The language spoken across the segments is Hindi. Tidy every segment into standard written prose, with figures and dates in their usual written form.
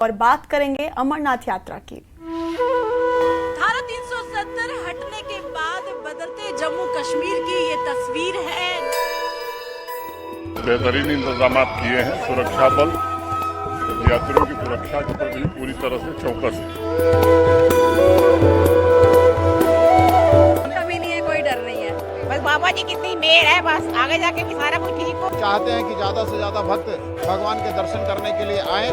और बात करेंगे अमरनाथ यात्रा की। धारा 370 हटने के बाद बदलते जम्मू कश्मीर की ये तस्वीर है। बेहतरीन इंतजाम किए हैं। सुरक्षा बल यात्रियों की सुरक्षा के प्रति पूरी तरह से चौकस है। कभी नहीं है, कोई डर नहीं है। बस बाबा जी कितनी मेहर है, बस आगे जाके भी सारा कुछ ठीक हो। चाहते हैं कि ज्यादा से ज्यादा भक्त भगवान के दर्शन करने के लिए आए।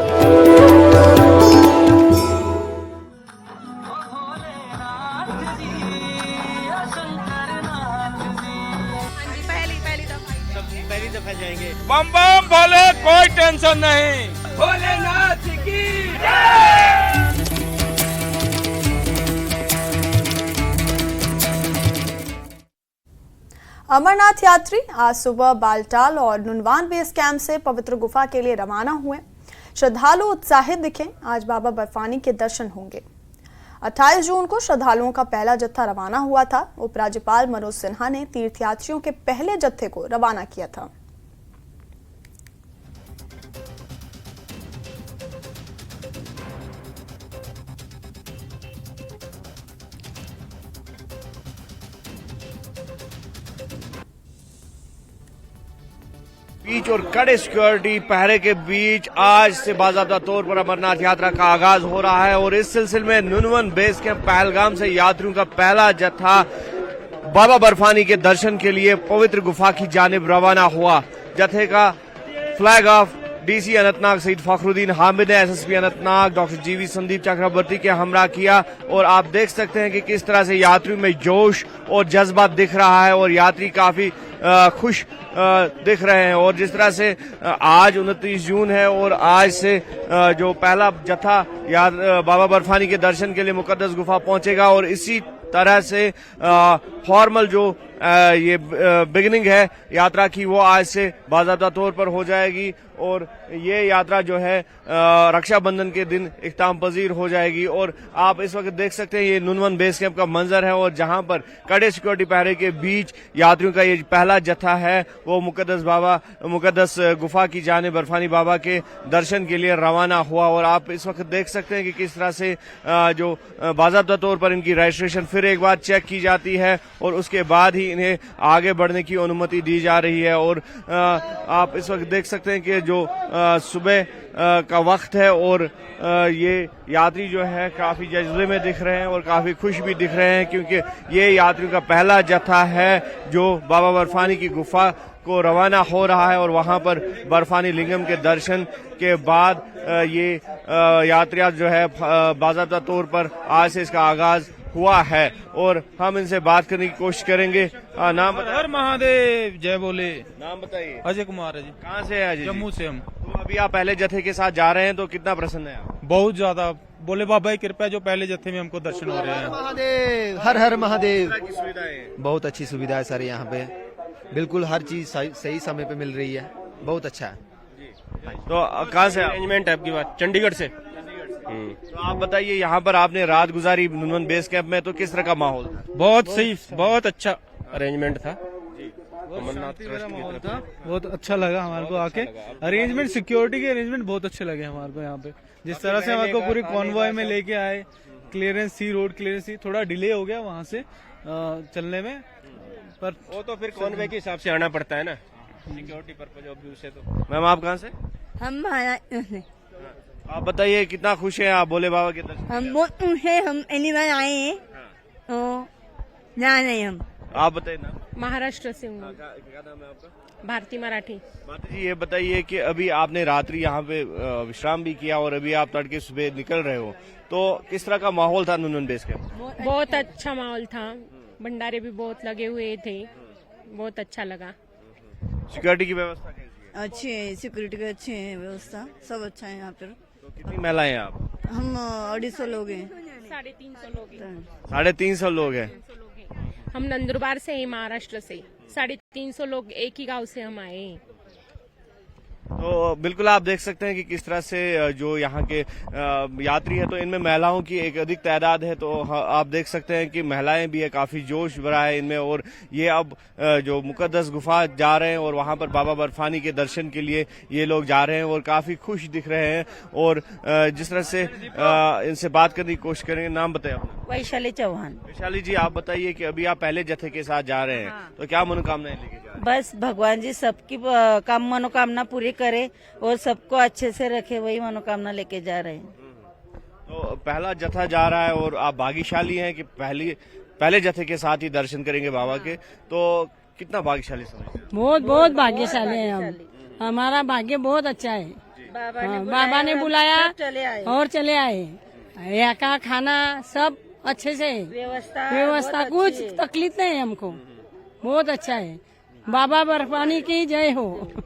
पहली दफा जाएंगे। बम बम भोले, कोई टेंशन नहीं। भोलेनाथ की जय। अमरनाथ यात्री आज सुबह बालटाल और नुनवान बेस कैंप से पवित्र गुफा के लिए रवाना हुए। श्रद्धालु उत्साहित दिखे। आज बाबा बर्फानी के दर्शन होंगे। 28 जून को श्रद्धालुओं का पहला जत्था रवाना हुआ था। उपराज्यपाल मनोज सिन्हा ने तीर्थयात्रियों के पहले जत्थे को रवाना किया था। बीच और कड़े सिक्योरिटी पहरे के बीच आज से बाज़ाब्ता तौर पर अमरनाथ यात्रा का आगाज हो रहा है और इस सिलसिले में नुनवन बेस कैंप पहलगाम से यात्रियों का पहला जत्था बाबा बर्फानी के दर्शन के लिए पवित्र गुफा की जानिब रवाना हुआ। जत्थे का flag off DC Anantnag Syed Fakhruddin Hamid ने एसएसपी अनंतनाग डॉक्टर जीवी संदीप चक्रवर्ती के हमरा किया और आप देख सकते हैं कि किस तरह से यात्रियों में जोश और जज्बा दिख रहा है और यात्री काफी खुश दिख रहे हैं। और जिस तरह से आज 29 जून है और आज से जो पहला जत्था बाबा बर्फानी के दर्शन के लिए मुकद्दस गुफा पहुंचेगा और इसी तरह से फॉर्मल जो ये बिगिनिंग है यात्रा की वो आज से बाज़ाब्ता तौर पर हो जाएगी और ये यात्रा जो है रक्षाबंधन के दिन इख्तिताम पजीर हो जाएगी। और आप इस वक्त देख सकते हैं ये नुनवन बेस कैंप का मंजर है और जहां पर कड़े सिक्योरिटी पहरे के बीच यात्रियों का ये पहला जत्था है वो मुकद्दस गुफा की जानिब बर्फानी बाबा के दर्शन के लिए रवाना हुआ। और आप इस वक्त देख सकते हैं कि किस तरह से जो बाज़ाब्ता तौर पर इनकी रजिस्ट्रेशन फिर एक बार चेक की जाती है और उसके बाद ही इन्हें आगे बढ़ने की अनुमति दी जा रही है। और आप इस वक्त देख सकते हैं कि जो सुबह का वक्त है और ये यात्री जो है काफी जज्बे में दिख रहे हैं और काफी खुश भी दिख रहे हैं क्योंकि ये यात्रियों का पहला जत्था है जो बाबा बर्फानी की गुफा को रवाना हो रहा है और वहां पर बर्फानी लिंगम के दर्शन के बाद ये यात्रा जो है बाज़ाब्ता तौर पर आज से इसका आगाज हुआ है और हम इनसे बात करने की कोशिश करेंगे। नाम हर महादेव, जय बोले। नाम बताइए। अजय कुमार है जी। कहाँ से है अजय? जम्मू से हम। तो अभी आप पहले जत्थे के साथ जा रहे हैं तो कितना प्रसन्न है आप? बहुत ज्यादा। बोले बाबा की कृपा जो पहले जत्थे में हमको दर्शन हो रहे हैं। महादेव, हर हर महादेव। की सुविधाएं बहुत अच्छी सुविधा है सर, यहाँ पे बिल्कुल हर चीज सही समय पे मिल रही है। बहुत अच्छा है। तो कहाँ से अरेंजमेंट है आपकी बात? चंडीगढ़ से। तो आप बताइए यहाँ पर आपने रात गुजारी नुनवन बेस कैंप में तो किस तरह का माहौल था? बहुत सही, बहुत अच्छा अरेंजमेंट था। माहौल था, बहुत अच्छा लगा हमारे को आके। अरेंजमेंट, सिक्योरिटी के अरेंजमेंट बहुत अच्छे लगे हमारे को यहाँ पे। जिस तरह से हमारे को पूरी कॉन्वॉय में लेके आए, क्लियरेंस सी, रोड क्लियरेंस सी, थोड़ा डिले हो गया वहाँ से चलने में, पर वो तो फिर कॉन्वे के हिसाब से आना पड़ता है ना, सिक्योरिटी पर्पज ऑफ व्यू से। तो मैम आप कहाँ से? हम महाराष्ट्र से। आप बताइए कितना खुश हैं आप भोले बाबा के दर्शन? हम बहुत खुश है, हम पहली बार आए हैं तो जा रहे हैं हम। आप बताइए ना। महाराष्ट्र से हूँ। क्या नाम है आपका? भारती मराठी। माता जी ये बताइए कि अभी आपने रात्रि यहाँ पे विश्राम भी किया और अभी आप तड़के सुबह निकल रहे हो तो किस तरह का माहौल था नुनवन बेस कैंप? बहुत अच्छा माहौल था। भंडारे भी बहुत लगे हुए थे, बहुत अच्छा लगा। सिक्योरिटी की व्यवस्था कैसी है? अच्छी है, सिक्योरिटी की अच्छी है व्यवस्था, सब अच्छा है यहाँ पर। तो कितनी महिलाएं हैं आप? हम 250 लोग हैं। 350 लोग हैं। 350 लोग हैं। हम नंदुरबार से हैं, महाराष्ट्र से। 350 लोग एक ही गांव से हम आए हैं। तो बिल्कुल आप देख सकते हैं कि किस तरह से जो यहाँ के यात्री है, तो इनमें महिलाओं की एक अधिक तादाद है। तो आप देख सकते हैं कि महिलाएं भी है, काफी जोश भरा है इनमें। और ये अब जो मुकद्दस गुफा जा रहे हैं और वहां पर बाबा बर्फानी के दर्शन के लिए ये लोग जा रहे हैं और काफी खुश दिख रहे हैं। और जिस तरह से इनसे बात करने की कोशिश करेंगे। नाम बताएं अपना। वैशाली चौहान। वैशाली जी, आप बताइए कि अभी आप पहले जत्थे के साथ जा रहे हैं, तो क्या मनोकामनाएं लेके जा रहे हैं? बस भगवान जी सबकी काम मनोकामना पूरी करे और सबको अच्छे से रखे, वही मनोकामना लेके जा रहे हैं। तो पहला जत्था जा रहा है और आप भाग्यशाली हैं कि पहले जत्थे के साथ ही दर्शन करेंगे बाबा के, तो कितना भाग्यशाली समझते हैं? बहुत बहुत भाग्यशाली है हम। हमारा भाग्य बहुत अच्छा है। बाबा ने बुलाया और चले आए। यहाँ का खाना सब अच्छे से व्यवस्था कुछ तकलीफ नहीं है हमको, बहुत अच्छा है। बाबा बर्फानी की जय हो।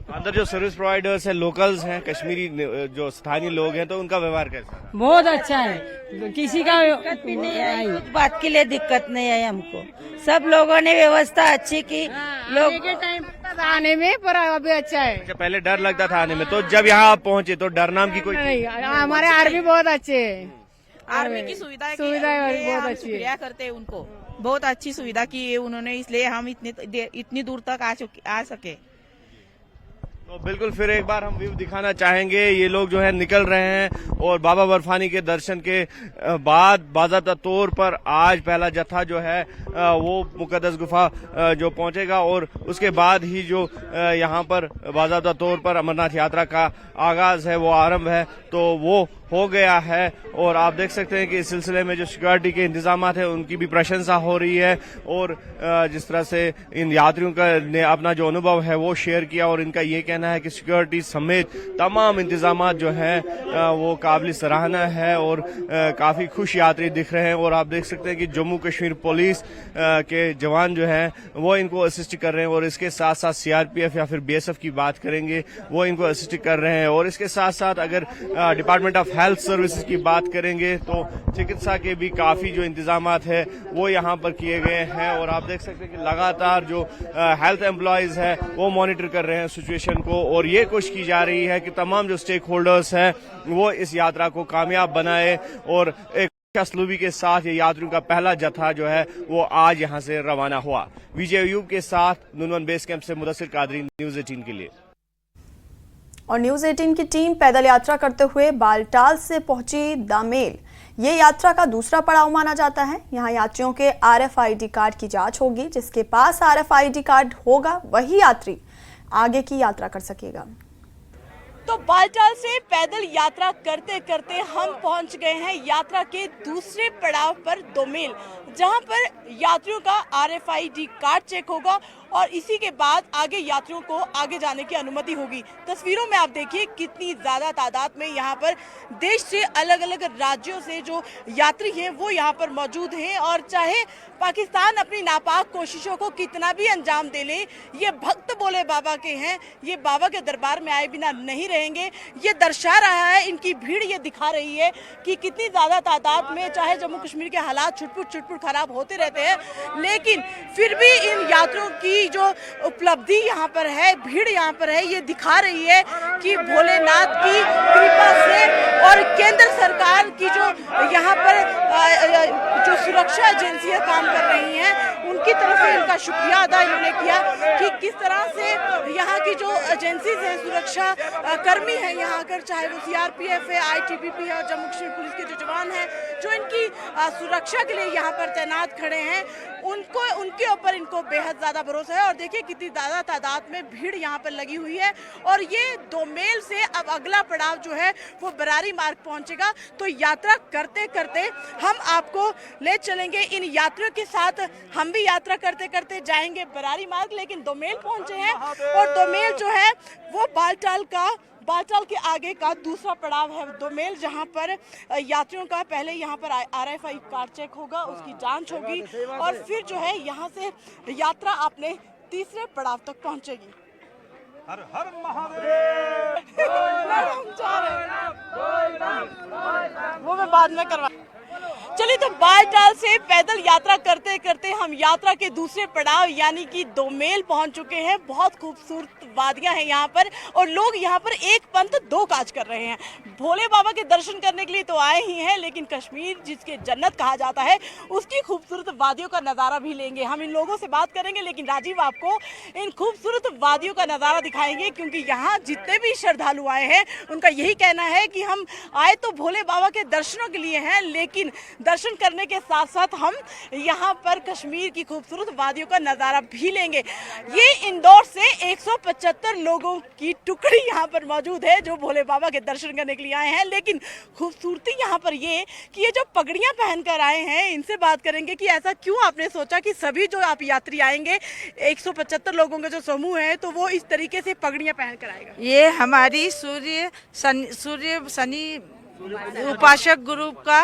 अंदर जो सर्विस प्रोवाइडर्स हैं, लोकल्स हैं, कश्मीरी जो स्थानीय लोग हैं, तो उनका व्यवहार कैसा है? बहुत अच्छा है, किसी का बात के लिए दिक्कत नहीं है हमको। सब लोगों ने व्यवस्था अच्छी की। लोग के टाइम आने में पर अभी अच्छा है। अच्छा, पहले डर लगता था आने में, तो जब यहाँ आप पहुंचे तो डर नाम की कोई नहीं, हमारे आर्मी बहुत अच्छे है। आर्मी की सुविधा बहुत अच्छी है। करते हैं उनको, बहुत अच्छी सुविधा की है उन्होंने, इसलिए हम इतनी दूर तक आ सके। तो बिल्कुल फिर एक बार हम व्यू दिखाना चाहेंगे। ये लोग जो है निकल रहे हैं और बाबा बर्फानी के दर्शन के बाद बाज़ाब्ता तौर पर आज पहला जत्था जो है वो मुकद्दस गुफा जो पहुंचेगा और उसके बाद ही जो यहाँ पर बाज़ाब्ता तौर पर अमरनाथ यात्रा का आगाज है, वो आरंभ है, तो वो हो गया है। और आप देख सकते हैं कि इस सिलसिले में जो सिक्योरिटी के इंतजाम है उनकी भी प्रशंसा हो रही है। और जिस तरह से इन यात्रियों का ने अपना जो अनुभव है वो शेयर किया और इनका ये कहना है कि सिक्योरिटी समेत तमाम इंतजाम जो हैं वो काबिल सराहना है और काफी खुश यात्री दिख रहे हैं। और आप देख सकते हैं कि जम्मू कश्मीर पुलिस के जवान जो हैं वो इनको असिस्ट कर रहे हैं और इसके साथ साथ सीआरपीएफ या फिर बीएसएफ की बात करेंगे, वो इनको असिस्ट कर रहे हैं। और इसके साथ साथ अगर डिपार्टमेंट ऑफ हेल्थ सर्विसेज की बात करेंगे तो चिकित्सा के भी काफी जो इंतजाम है वो यहाँ पर किए गए हैं। और आप देख सकते हैं कि लगातार जो हेल्थ एम्प्लॉयज है वो मॉनिटर कर रहे हैं सिचुएशन को और ये कोशिश की जा रही है कि तमाम जो स्टेक होल्डर्स हैं वो इस यात्रा को कामयाब बनाए। और एक असलूबी के साथ ये यात्रियों का पहला जत्था जो है वो आज यहाँ से रवाना हुआ। विजय अयूब के साथ नुनवन बेस कैंप से मुदस्सिर कादरी, न्यूज़ 18 के लिए। और न्यूज़ 18 की टीम पैदल यात्रा करते हुए बालटाल से पहुंची दामेल। ये यात्रा का दूसरा पड़ाव माना जाता है। यहाँ यात्रियों के RFID कार्ड की जांच होगी। जिसके पास RFID कार्ड होगा वही यात्री आगे की यात्रा कर सकेगा। तो बालटाल से पैदल यात्रा करते करते हम पहुंच गए हैं यात्रा के दूसरे पड़ाव पर दोमेल, जहां पर यात्रियों का RFID कार्ड चेक होगा और इसी के बाद आगे यात्रियों को आगे जाने की अनुमति होगी। तस्वीरों में आप देखिए कितनी ज्यादा तादाद में यहाँ पर देश से अलग अलग राज्यों से जो यात्री हैं वो यहाँ पर मौजूद हैं। और चाहे पाकिस्तान अपनी नापाक कोशिशों को कितना भी अंजाम दे ले, ये भक्त बोले बाबा के हैं, ये बाबा के दरबार में आए बिना नहीं रहेंगे। ये दर्शा रहा है, इनकी भीड़ ये दिखा रही है कि कितनी ज्यादा तादाद में, चाहे जम्मू कश्मीर के हालात छुटपुट खराब होते रहते हैं, लेकिन फिर भी इन यात्रियों की जो उपलब्धि यहाँ पर है, भीड़ यहाँ पर है, ये दिखा रही है कि भोलेनाथ की कृपा से और केंद्र सरकार की जो यहाँ पर जो सुरक्षा एजेंसियां काम कर रही हैं उनकी तरफ से इनका शुक्रिया अदा इन्होंने किया कि किस तरह से यहाँ की जो एजेंसीज हैं, सुरक्षा कर्मी हैं यहाँ आकर, चाहे वो CRPF है, ITBP है और जम्मू कश्मीर पुलिस के जो जवान हैं जो इनकी सुरक्षा के लिए यहाँ पर तैनात खड़े हैं, उनके ऊपर इनको बेहद ज्यादा भरोसा है। और देखिए कितनी ज्यादा तादाद में भीड़ यहाँ पर लगी हुई है। और ये दोमेल से अब अगला पड़ाव जो है वो बरारी मार्ग पहुंचेगा। तो यात्रा करते करते हम आपको ले चलेंगे इन यात्रियों के साथ। हम भी यात्रा करते करते जाएंगे बरारी मार्ग, लेकिन दोमेल पहुंचे हैं और दोमेल जो है वो बालटाल के आगे का दूसरा पड़ाव है दोमेल, जहां पर यात्रियों का पहले यहां पर RFID कार्ड चेक होगा, उसकी जांच होगी और फिर जो है यहां से यात्रा अपने तीसरे पड़ाव तक पहुंचेगी। हर हर महादेव। वो मैं बाद में करवा। चलिए, तो बालटाल से पैदल यात्रा करते करते हम यात्रा के दूसरे पड़ाव यानी कि दोमेल पहुंच चुके हैं। बहुत खूबसूरत वादियां हैं यहाँ पर और लोग यहाँ पर एक पंथ दो काज कर रहे हैं। भोले बाबा के दर्शन करने के लिए तो आए ही हैं, लेकिन कश्मीर जिसके जन्नत कहा जाता है उसकी खूबसूरत वादियों का नज़ारा भी लेंगे। हम इन लोगों से बात करेंगे, लेकिन राजीव आपको इन खूबसूरत वादियों का नज़ारा दिखाएंगे, क्योंकि यहाँ जितने भी श्रद्धालु आए हैं उनका यही कहना है कि हम आए तो भोले बाबा के दर्शनों के लिए हैं, लेकिन दर्शन करने के साथ साथ हम यहाँ पर कश्मीर की खूबसूरत वादियों का नज़ारा भी लेंगे। ये इंदौर से 175 लोगों की टुकड़ी यहाँ पर मौजूद है जो भोले बाबा के दर्शन करने के लिए आए हैं, लेकिन खूबसूरती यहाँ पर ये कि ये जो पगड़ियाँ पहनकर आए हैं, इनसे बात करेंगे कि ऐसा क्यों आपने सोचा कि सभी जो आप यात्री आएंगे 175 लोगों का जो समूह है तो वो इस तरीके से पगड़ियाँ पहनकर आएगा। ये हमारी सूर्य शनि उपासक ग्रुप का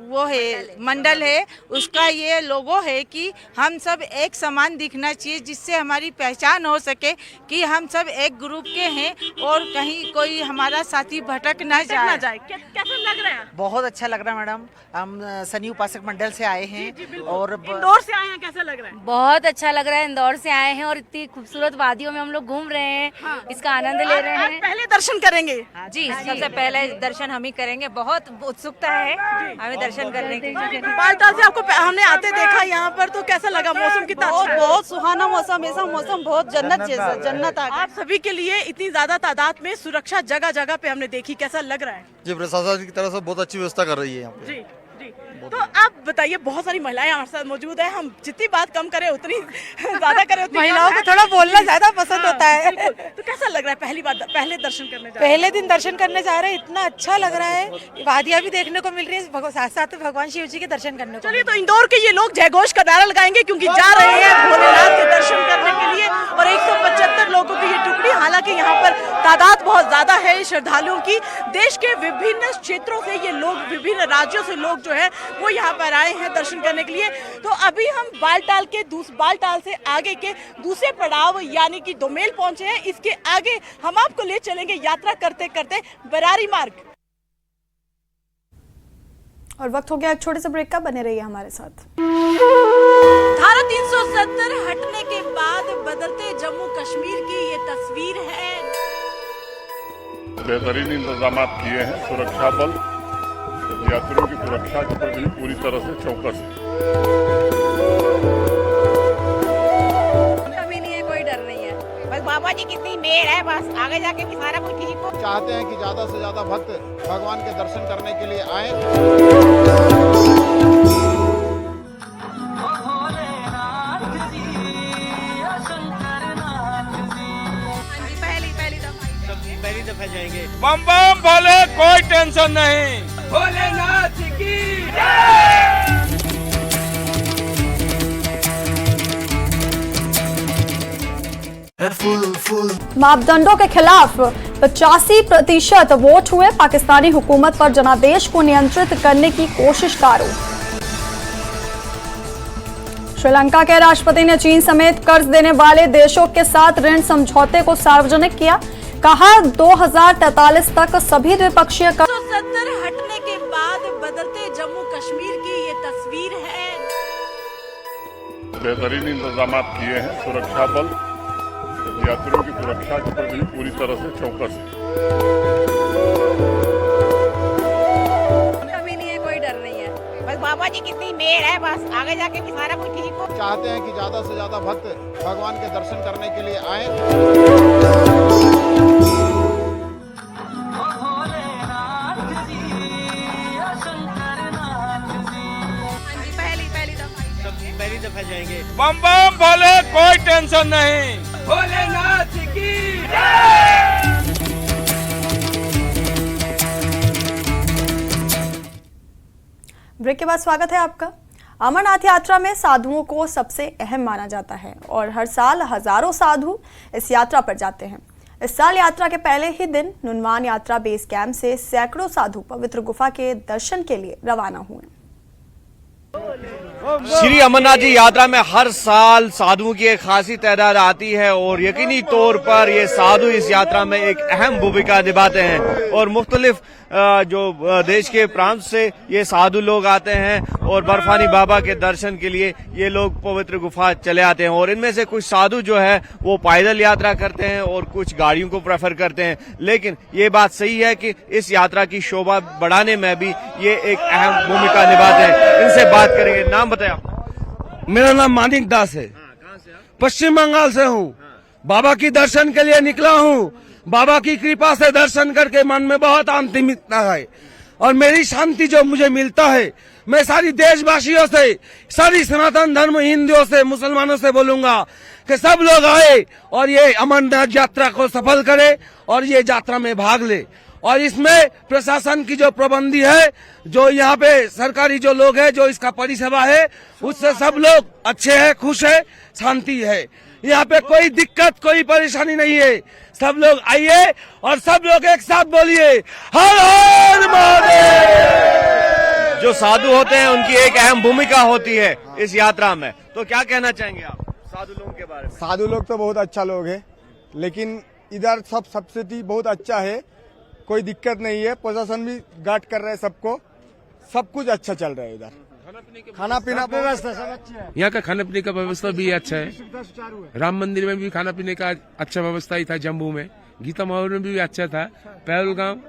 वो है, मंडल है, उसका ये लोगो है कि हम सब एक समान दिखना चाहिए, जिससे हमारी पहचान हो सके कि हम सब एक ग्रुप के हैं और कहीं कोई हमारा साथी भटक ना जाए। कैसा लग रहा है? बहुत अच्छा लग रहा है मैडम। हम शनि उपासक मंडल से आए हैं और इंदौर से आए हैं, कैसा लग रहा है? बहुत अच्छा लग रहा है। इंदौर से आए हैं और इतनी खूबसूरत वादियों में हम लोग घूम रहे हैं, इसका आनंद ले रहे हैं। पहले दर्शन करेंगे? जी, सबसे पहले दर्शन हम ही करेंगे। बहुत उत्सुकता है हमें दर्शन करने की। बालटाल से आपको हमने आते देखा यहाँ पर, तो कैसा लगा? मौसम कितना अच्छा है? बहुत सुहाना मौसम, ऐसा मौसम बहुत जन्नत जैसा, जन्नत आ आप सभी के लिए इतनी ज्यादा तादाद में सुरक्षा जगह जगह पे हमने देखी, कैसा लग रहा है? जी, प्रशासन की तरफ से बहुत अच्छी व्यवस्था कर रही है यहाँ पे। जी जी, तो आप बताइए, बहुत सारी महिलाएं हमारे साथ मौजूद है, हम जितनी बात कम करें उतनी ज्यादा करें उतनी महिलाओं को थोड़ा बोलना ज्यादा पसंद होता है। तो कैसा लग रहा है? पहले दर्शन करने जा रहे हैं? पहले दिन दर्शन करने जा रहे हैं, इतना अच्छा लग रहा है, वादियाँ भी देखने को मिल रही है, साथ साथ भगवान शिव जी के दर्शन करने को। चलिए, तो इंदौर के ये लोग जयघोष का नारा लगाएंगे क्योंकि जा रहे हैं भोलेनाथ के दर्शन करने के लिए और 175 लोगों की ये टुकड़ी, हालांकि यहाँ पर तादाद बहुत ज्यादा है श्रद्धालुओं की। देश के विभिन्न क्षेत्रों से ये लोग, विभिन्न राज्यों से लोग जो है वो यहाँ पर आए हैं दर्शन करने के लिए। तो अभी हम बालटाल से आगे के दूसरे पड़ाव यानी कि दोमेल पहुंचे हैं। इसके आगे हम आपको ले चलेंगे यात्रा करते करते बरारी मार्ग। और वक्त हो गया एक छोटे से ब्रेक का, बने रहिए हमारे साथ। धारा 370 हटने के बाद बदलते जम्मू कश्मीर की ये तस्वीर है। बेहतरीन इंतजाम किए हैं, सुरक्षा बल यात्रियों की सुरक्षा के प्रति पूरी तरह से चौकस है। कभी नहीं है, कोई डर नहीं है, बस बाबा जी कितनी मेहर है, बस आगे जाके भी सारा कुछ ठीक हो। चाहते हैं कि ज्यादा से ज्यादा भक्त भगवान के दर्शन करने के लिए आए। पहली दफा जाएंगे। बम बम भोले, कोई टेंशन नहीं। भोलेनाथ की मापदंडों के खिलाफ 85% वोट हुए। पाकिस्तानी हुकूमत पर जनादेश को नियंत्रित करने की कोशिश का आरोप। श्रीलंका के राष्ट्रपति ने चीन समेत कर्ज देने वाले देशों के साथ ऋण समझौते को सार्वजनिक किया। कहा 2043 तक सभी द्विपक्षीय 170 हटने के बाद बदलते जम्मू कश्मीर की ये तस्वीर है। बेहतरीन इंतजाम किए हैं, सुरक्षा बल यात्रियों की सुरक्षा के प्रति पूरी तरह से चौकस है। कभी नहीं है, कोई डर नहीं है, बस बाबा जी कितनी मेहर है, बस आगे जाके भी सारा कुछ ठीक हो। चाहते हैं कि ज्यादा से ज्यादा भक्त भगवान के दर्शन करने के लिए आए। पहली दफा जाएंगे। बम बम भोले, कोई टेंशन नहीं। भोलेनाथ की ब्रेक के बाद स्वागत है आपका। अमरनाथ यात्रा में साधुओं को सबसे अहम माना जाता है और हर साल हजारों साधु इस यात्रा पर जाते हैं। इस साल यात्रा के पहले ही दिन नुनवान यात्रा बेस कैंप से सैकड़ों साधु पवित्र गुफा के दर्शन के लिए रवाना हुए। श्री अमरनाथ जी यात्रा में हर साल साधुओं की एक खासी तादाद आती है और यकीनी तौर पर ये साधु इस यात्रा में एक अहम भूमिका निभाते हैं और मुख्तलिफ जो देश के प्रांत से ये साधु लोग आते हैं और बर्फानी बाबा के दर्शन के लिए ये लोग पवित्र गुफा चले आते हैं। और इनमें से कुछ साधु जो है वो पैदल यात्रा करते हैं और कुछ गाड़ियों को प्रेफर करते हैं। लेकिन ये बात सही है कि इस यात्रा की शोभा बढ़ाने में भी ये एक अहम भूमिका निभाते हैं। इनसे बात करेंगे। नाम बताएं आप। मेरा नाम मानिक दास है। पश्चिम बंगाल से हूँ। बाबा की दर्शन के लिए निकला हूँ। बाबा की कृपा से दर्शन करके मन में बहुत शांति मिलता है और मेरी शांति जो मुझे मिलता है, मैं सारी देशवासियों से, सारी सनातन धर्म हिंदुओं से, मुसलमानों से बोलूंगा कि सब लोग आए और ये अमरनाथ यात्रा को सफल करे और ये यात्रा में भाग ले। और इसमें प्रशासन की जो प्रबंधी है, जो यहाँ पे सरकारी जो लोग है, जो इसका परिसेवा है, उससे सब लोग अच्छे हैं, खुश है, शांति है। यहाँ पे कोई दिक्कत, कोई परेशानी नहीं है। सब लोग आइए और सब लोग एक साथ बोलिए हर हर महादेव। जो साधु होते हैं उनकी एक अहम भूमिका होती है इस यात्रा में। तो क्या कहना चाहेंगे आप साधु लोगों के बारे में? साधु लोग तो बहुत अच्छा लोग है, लेकिन इधर सबसे बहुत अच्छा है, कोई दिक्कत नहीं है। प्रशासन भी गार्ड कर रहा है सबको, सब कुछ अच्छा चल रहा है। इधर खाना पीना व्यवस्था सब अच्छा है। यहाँ का खाने पीने का व्यवस्था भी अच्छा है। राम मंदिर में भी खाना पीने का अच्छा व्यवस्था ही था। जम्मू में गीता महल में भी अच्छा था। पहलगाम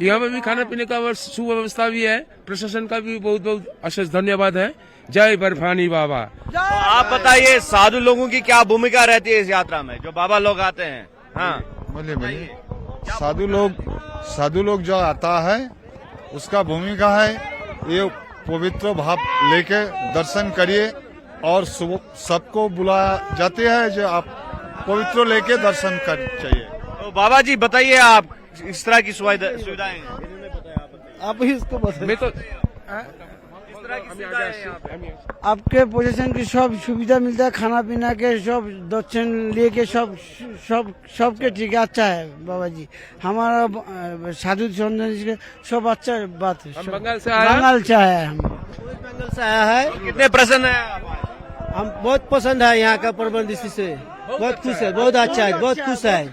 यहाँ पे भी खाने पीने का सुव्यवस्था भी है। प्रशासन का भी बहुत बहुत अशेष धन्यवाद है। जय बर्फानी बाबा। तो आप बताइए साधु लोगों की क्या भूमिका रहती है इस यात्रा में, जो बाबा लोग आते हैं? हाँ बोलिए। साधु लोग जो आता है उसका भूमिका है ये पवित्र भाव लेके दर्शन करिए और सबको बुलाया जाते हैं जो आप पवित्र लेके दर्शन कर चाहिए। तो बाबा जी बताइए, आप इस तरह की सुविधाएं आप ही इसको बताइए। तो आपके पोजीशन की सब सुविधा मिलता है, खाना पीना के सब दर्शन लेके सब के ठीक है, अच्छा है बाबा जी। हमारा साधु संत सब अच्छा बात है। बंगाल से आया हम बंगाल से आया है। कितने प्रसन्न है? हम बहुत पसंद है यहाँ का प्रबंध से, बहुत खुश है, बहुत अच्छा है, बहुत खुश है।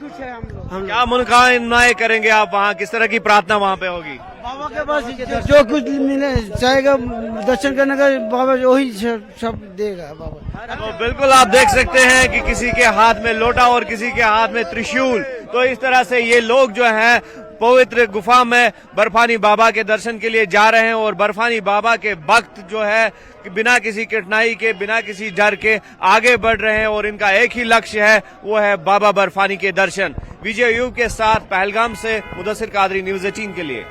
हम क्या मनोकामनाएं करेंगे आप वहाँ? किस तरह की प्रार्थना वहाँ पे होगी? बाबा के पास जो कुछ मिले चाहेगा दर्शन करने का, बाबा वही सब देगा बाबा। तो बिल्कुल आप देख सकते हैं कि किसी के हाथ में लोटा और किसी के हाथ में त्रिशूल। तो इस तरह से ये लोग जो हैं पवित्र गुफा में बर्फानी बाबा के दर्शन के लिए जा रहे हैं। और बर्फानी बाबा के भक्त जो है बिना किसी कठिनाई के, बिना किसी डर के आगे बढ़ रहे हैं और इनका एक ही लक्ष्य है, वो है बाबा बर्फानी के दर्शन। विजय यूब के साथ पहलगाम से मुदस्सिर कादरी, न्यूज़ 18 के लिए।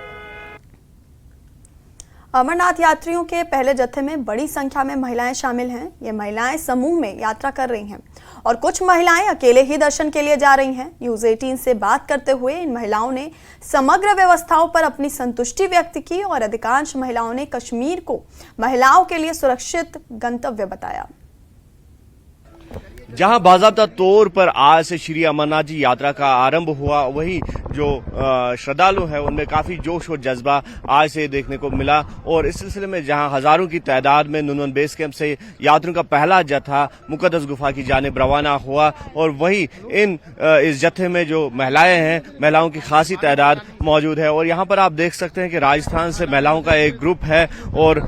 अमरनाथ यात्रियों के पहले जत्थे में बड़ी संख्या में महिलाएं शामिल हैं। ये महिलाएं समूह में यात्रा कर रही हैं और कुछ महिलाएं अकेले ही दर्शन के लिए जा रही हैं। न्यूज़ 18 से बात करते हुए इन महिलाओं ने समग्र व्यवस्थाओं पर अपनी संतुष्टि व्यक्त की और अधिकांश महिलाओं ने कश्मीर को महिलाओं के लिए सुरक्षित गंतव्य बताया। जहां बाज़ाब्ता तौर पर आज से श्री अमरनाथ जी यात्रा का आरंभ हुआ, वही जो श्रद्धालु हैं उनमें काफी जोश और जज्बा आज से देखने को मिला। और इस सिलसिले में जहां हजारों की तादाद में नुनवन बेस कैंप से यात्रियों का पहला जत्था मुकद्दस गुफा की जानिब रवाना हुआ। और वही इस जत्थे में जो महिलाएं हैं, महिलाओं की खासी तादाद मौजूद है। और यहाँ पर आप देख सकते हैं कि राजस्थान से महिलाओं का एक ग्रुप है और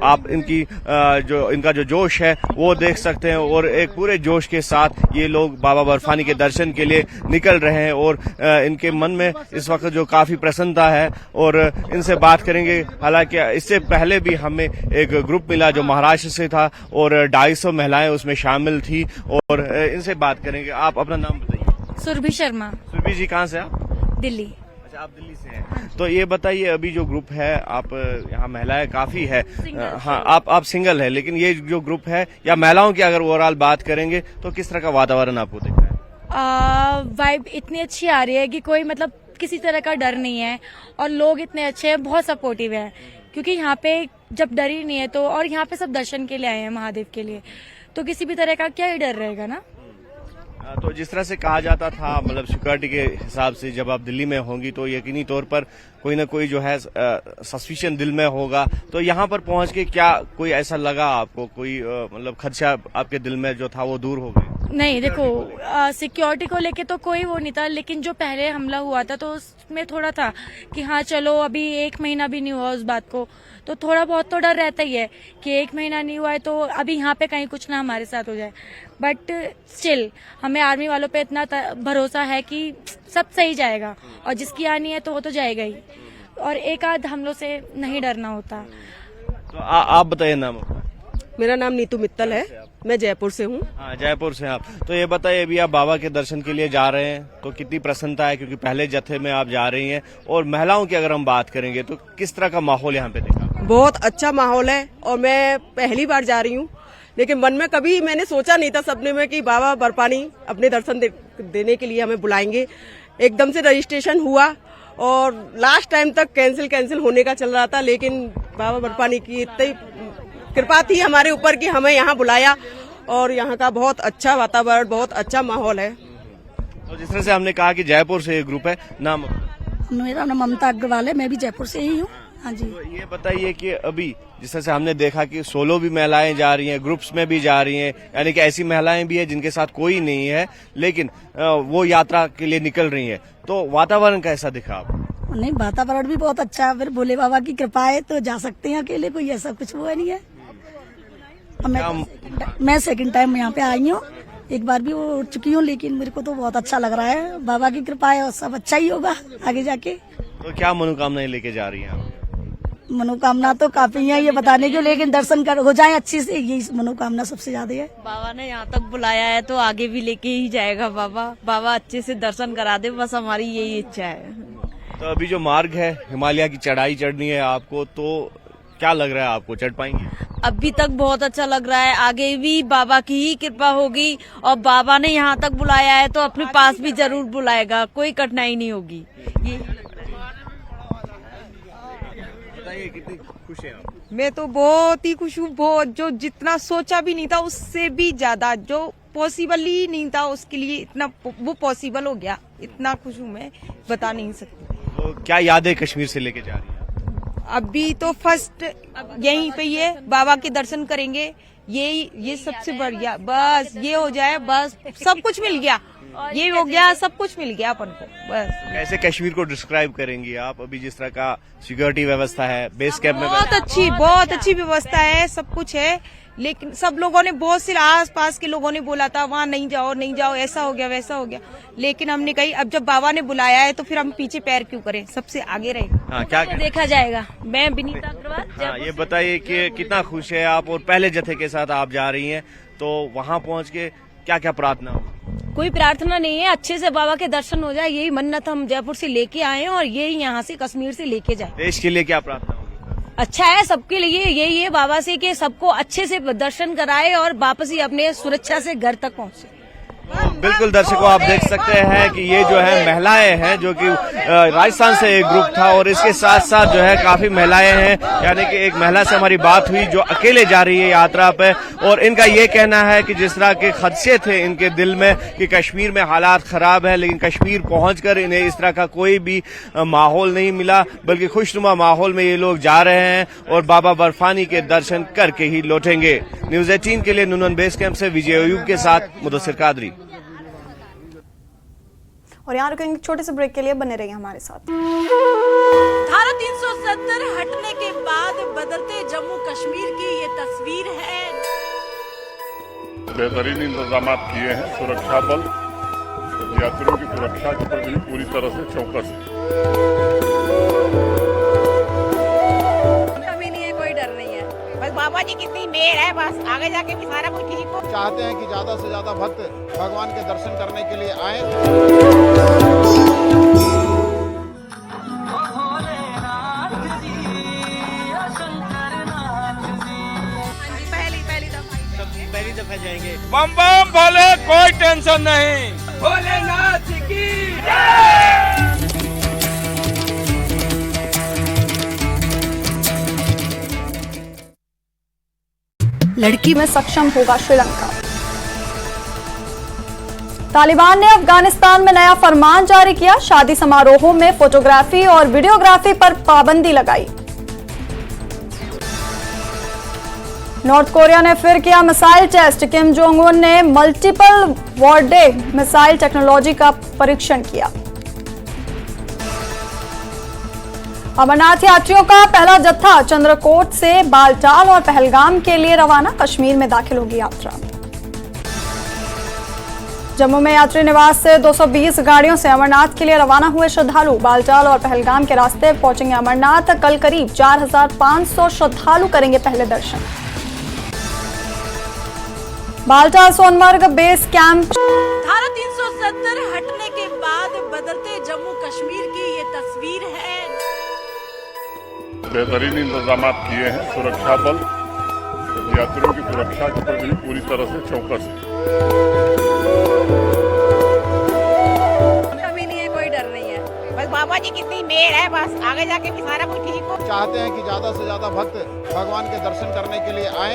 आप इनका जो जोश है वो देख सकते हैं। और एक पूरे जोश के साथ ये लोग बाबा बर्फानी के दर्शन के लिए निकल रहे हैं और इनके मन में इस वक्त जो काफी प्रसन्नता है। और इनसे बात करेंगे। हालांकि इससे पहले भी हमें एक ग्रुप मिला जो महाराष्ट्र से था और 250 महिलाएं उसमें शामिल थी। और इनसे बात करेंगे। आप अपना नाम बताइए। सुरभि शर्मा। सुरभि जी कहाँ से आप? दिल्ली। अच्छा, आप दिल्ली से हैं। तो ये बताइए, अभी जो ग्रुप है, आप यहाँ महिलाएं काफी है। हाँ, आप सिंगल है, लेकिन ये जो ग्रुप है या महिलाओं की अगर ओवरऑल बात करेंगे तो किस तरह का वातावरण आपको दिख रहा है? वाइब इतनी अच्छी आ रही है कि कोई मतलब किसी तरह का डर नहीं है और लोग इतने अच्छे हैं, बहुत सपोर्टिव हैं। क्योंकि यहाँ पे जब डर ही नहीं है तो, और यहाँ पे सब दर्शन के लिए आए हैं महादेव के लिए, तो किसी भी तरह का क्या ही डर रहेगा ना। तो जिस तरह से कहा जाता था, मतलब सिक्योरिटी के हिसाब से जब आप दिल्ली में होंगी तो यकीनी तौर पर कोई ना कोई जो है सस्पिशन दिल में होगा। तो यहाँ पर पहुँच के क्या कोई ऐसा लगा आपको, कोई मतलब खदशा आपके दिल में जो था वो दूर हो गया? नहीं देखो, सिक्योरिटी को लेके तो कोई वो नहीं था, लेकिन जो पहले हमला हुआ था तो उसमें थोड़ा था कि हाँ चलो अभी 1 महीना भी नहीं हुआ उस बात को, तो थोड़ा बहुत तो डर रहता ही है कि 1 महीना नहीं हुआ है तो अभी यहाँ पे कहीं कुछ ना हमारे साथ हो जाए। बट स्टिल हमें आर्मी वालों पे इतना भरोसा है कि सब सही जाएगा, और जिसकी आनी है तो वो तो जाएगा ही, और एक आध हमलों से नहीं डरना होता। तो आप बताइए नाम। मेरा नाम नीतू मित्तल है, मैं जयपुर से हूँ। हाँ, जयपुर से आप। तो ये बताइए, अभी आप बाबा के दर्शन के लिए जा रहे हैं तो कितनी प्रसन्नता है, क्योंकि पहले जत्थे में आप जा रही हैं, और महिलाओं की अगर हम बात करेंगे तो किस तरह का माहौल यहाँ पे देखा? बहुत अच्छा माहौल है, और मैं पहली बार जा रही हूँ, लेकिन मन में कभी मैंने सोचा नहीं था सपने में कि बाबा बर्फानी अपने दर्शन देने के लिए हमें बुलाएंगे। एकदम से रजिस्ट्रेशन हुआ और लास्ट टाइम तक कैंसिल होने का चल रहा था, लेकिन बाबा बर्फानी की इतनी कृपा थी हमारे ऊपर कि हमें यहाँ बुलाया, और यहाँ का बहुत अच्छा वातावरण, बहुत अच्छा माहौल है। तो जिस तरह से हमने कहा कि जयपुर से एक ग्रुप है, नाम? मेरा नाम ममता अग्रवाल है, मैं भी जयपुर से ही हूँ। हाँ जी। तो ये बताइए कि अभी जिस तरह से हमने देखा कि सोलो भी महिलाएं जा रही हैं, ग्रुप्स में भी जा रही हैं, यानी कि ऐसी महिलाएं भी हैं जिनके साथ कोई नहीं है लेकिन वो यात्रा के लिए निकल रही हैं, तो वातावरण कैसा दिखा आपको? नहीं, वातावरण भी बहुत अच्छा है, फिर भोले बाबा की कृपा है तो जा सकते हैं अकेले, कोई ऐसा कुछ वो नहीं है। मैं सेकंड टाइम यहाँ पे आई हूँ, एक बार भी वो उठ चुकी हूँ, लेकिन मेरे को तो बहुत अच्छा लग रहा है, बाबा की कृपा है और सब अच्छा ही होगा आगे जाके। तो क्या मनोकामनाएं लेके जा रही हैं आप? मनोकामना तो काफी है ये बताने की, लेकिन दर्शन कर हो जाए अच्छी से, यही मनोकामना सबसे ज्यादा है। बाबा ने यहाँ तक बुलाया है तो आगे भी लेके ही जाएगा बाबा अच्छे से दर्शन करा दे, बस हमारी यही इच्छा है। तो अभी जो मार्ग है, हिमालय की चढ़ाई चढ़नी है आपको, तो क्या लग रहा है आपको, चढ़ पाएंगे? अभी तक बहुत अच्छा लग रहा है, आगे भी बाबा की ही कृपा होगी, और बाबा ने यहाँ तक बुलाया है तो अपने पास भी जरूर बुलाएगा, कोई कठिनाई नहीं होगी। ये बताइए, कितनी खुश हैं आप? मैं तो बहुत ही खुश हूँ, बहुत, जो जितना सोचा भी नहीं था उससे भी ज्यादा, जो पॉसिबल ही नहीं था उसके लिए इतना वो पॉसिबल हो गया। इतना खुश हूँ मैं, बता नहीं सकती। तो क्या यादें कश्मीर से लेके जा रही हैं? अभी तो फर्स्ट यहीं पे ही है, बाबा के दर्शन करेंगे, ये सबसे बढ़िया, बस ये हो जाए, बस सब कुछ मिल गया, ये हो गया, सब कुछ मिल गया अपन को, बस। कैसे कश्मीर को डिस्क्राइब करेंगी आप, अभी जिस तरह का सिक्योरिटी व्यवस्था है, बेस कैंप में? बहुत अच्छी व्यवस्था है, सब कुछ है, लेकिन सब लोगों ने, बहुत से आस पास के लोगों ने बोला था वहाँ नहीं जाओ, ऐसा हो गया वैसा हो गया, लेकिन हमने कही अब जब बाबा ने बुलाया है तो फिर हम पीछे पैर क्यों करें, सबसे आगे रहे। हाँ, क्या देखा जाएगा। मैं विनीता अग्रवाल। हाँ, ये बताइए कि कितना खुश है आप, और पहले जत्थे के साथ आप जा रही हैं, तो वहाँ पहुँच के क्या क्या प्रार्थना हो? कोई प्रार्थना नहीं है, अच्छे से बाबा के दर्शन हो जाए, यही मन्नत हम जयपुर से लेके आए हैं, और यही यहाँ से कश्मीर से लेके जाए। देश के लिए क्या प्रार्थना? अच्छा है सबके लिए, यही है बाबा से कि सबको अच्छे से दर्शन कराए और वापस ही अपने सुरक्षा से घर तक पहुँचे। बिल्कुल दर्शकों, आप देख सकते हैं कि ये जो है महिलाएं हैं, जो कि राजस्थान से एक ग्रुप था, और इसके साथ साथ जो है काफी महिलाएं हैं, यानी कि एक महिला से हमारी बात हुई जो अकेले जा रही है यात्रा पे, और इनका ये कहना है कि जिस तरह के खदशे थे इनके दिल में कि कश्मीर में हालात खराब है, लेकिन कश्मीर पहुंचकर इन्हें इस तरह का कोई भी माहौल नहीं मिला, बल्कि खुशनुमा माहौल में ये लोग जा रहे हैं और बाबा बर्फानी के दर्शन करके ही लौटेंगे। न्यूज़ 18 के लिए नुनवन बेस कैंप से विजय अयूब के साथ मुदस्सिर कादरी। और यहाँ रुकेंगे छोटे से ब्रेक के लिए, बने रहिए हमारे साथ। धारा 370 हटने के बाद बदलते जम्मू कश्मीर की ये तस्वीर है। बेहतरीन इंतजाम किए हैं, सुरक्षा बल यात्रियों की सुरक्षा के प्रति पूरी तरह से चौकस है। कमी नहीं है, कोई डर नहीं है, बस बाबा जी कितनी मेहर है, बस आगे जाके भी सारा कुछ किसी को चाहते हैं कि ज्यादा से ज्यादा भक्त भगवान के दर्शन करने के लिए आए। पहली दफा जाएंगे। बम बम भोले, कोई टेंशन नहीं, भोलेनाथ की लड़की में सक्षम होगा श्रीलंका। तालिबान ने अफगानिस्तान में नया फरमान जारी किया, शादी समारोहों में फोटोग्राफी और वीडियोग्राफी पर पाबंदी लगाई। नॉर्थ कोरिया ने फिर किया missile test. Kim Jong Un ने मल्टीपल वॉरडे मिसाइल टेक्नोलॉजी का परीक्षण किया। अमरनाथ यात्रियों का पहला जत्था चंद्रकोट से बालटाल और पहलगाम के लिए रवाना। कश्मीर में दाखिल होगी यात्रा। जम्मू में यात्री निवास से 220 गाड़ियों से अमरनाथ के लिए रवाना हुए श्रद्धालु। बालटाल और पहलगाम के रास्ते पहुंचेंगे अमरनाथ। कल करीब 4500 श्रद्धालु करेंगे पहले दर्शन। Baltal Sonamarg base camp. धारा 370 हटने के बाद बदलते जम्मू कश्मीर की ये तस्वीर है। बेहतरीन इंतजाम किए हैं। सुरक्षा बल यात्रियों की सुरक्षा के प्रति पूरी तरह से चौकस है। कभी नहीं है, कोई डर नहीं है। बस बाबा जी कितनी मेहर है, बस आगे जाके भी सारा कुछ ठीक हो। चाहते हैं कि ज्यादा से ज्यादा भक्त भगवान के दर्शन करने के लिए आए।